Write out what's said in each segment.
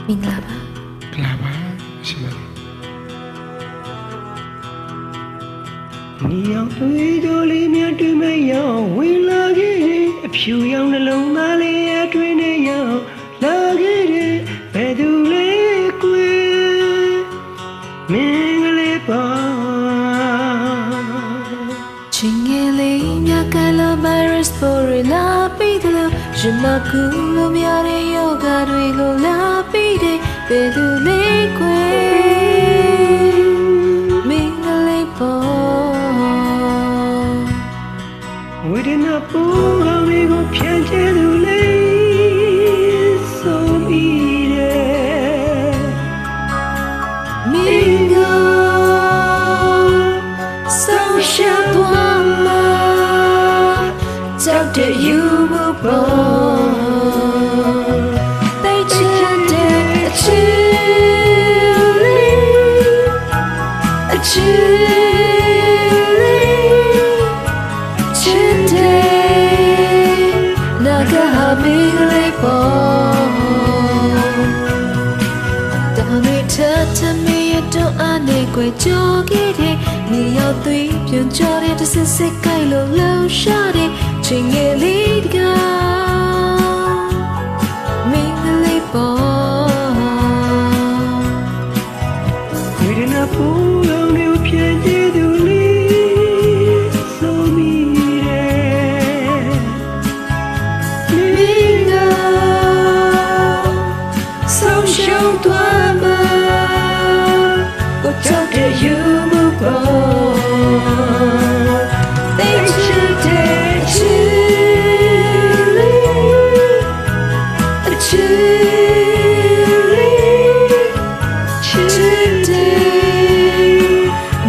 မင်္ဂလာပါ ကလာပါရှိပါနီအောင်တွေးတော်လေးများတွေ့မရောက်ဝင်လာခဲ့အဖြူရောင်နှလုံးသားလေးအတွင်းနဲ့ရောက်လာခဲ့တဲ့ဘယ်သူလဲကွယ်မင်းကလေးပါချင်းငယ်လေးမြကလာဗိုင်းရပ်စ်ပေါ်လာပြီးတယ်ရှင်မကူလို့များတဲ့ယောဂတွေကိုလာပြီးတယ်ဘယ်သူလဲကွယ်မင်းကလေးပေါ်ဝိဒနာပူကောင်းလေးကိုဖြန့်ချဲသူလေးဆိုမိတယ်မင်းကဆုံးရှုံးသွားမှာကြောက်တဲ့ယူဖို့ပေါ်သိချင်တဲ့အချစ်လေးအချစ်လေးချစ်တဲ့နာကဟာမင်းကလေးပေါ်တောင်းနေထထမီးတော့အနေကွယ်ကြောခဲ့တဲ့နေရောက်သွေးပြုံးကြောတဲ့တစ်စစ်စစ်ကိုက်လို့လှရှာတဲ့ချင်းငယ်လေးတကားမင်းကလေးပေါ်ဝိဒနာပူကောင်းလေးကိုဖြန့်ချဲသူလေးဆိုမိတယ်မင်းကဆုံးရှုံးသွားမှာကိုကြောက်တဲ့ယူမှုပေါ်သိချင်တဲ့ချစ်လေးအချစ်လေးချစ်တဲ့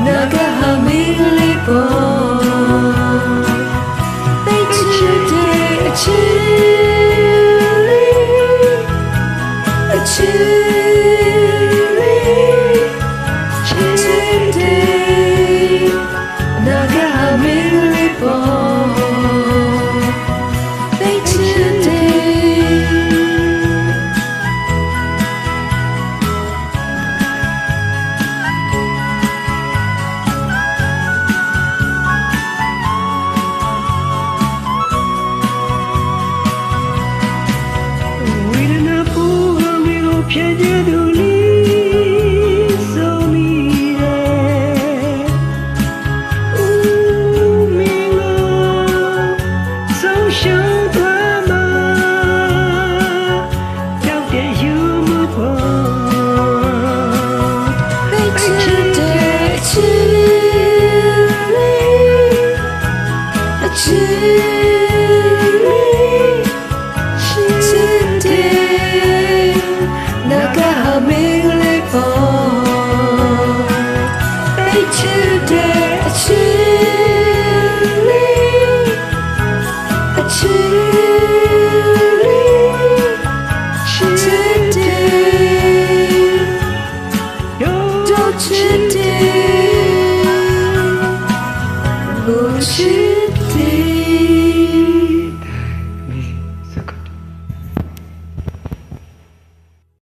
နာကဟာမင်းကလေးပေါ်သိချင်တဲ့အချစ်လေးအချစ်နာကဟာမင်းကလေးပေါ်သိချင်တဲ့ဝိဒနာပူကောင်းလေးကိုဖြန့်ချဲသူလေးဆိုမိတယ်မင်းကဆုံးရှုံးသွားမှာကြောက်တဲ့ယူမှုပေါ်သိချင်တဲ့အချစ်လေးအချစ်လေးချစ်တဲ့နာကဟာမင်းကလေးပေါ်သိချင်တဲ့အချစ်လေးအချစ်လေးချစ်တဲ့ Yo, Don't you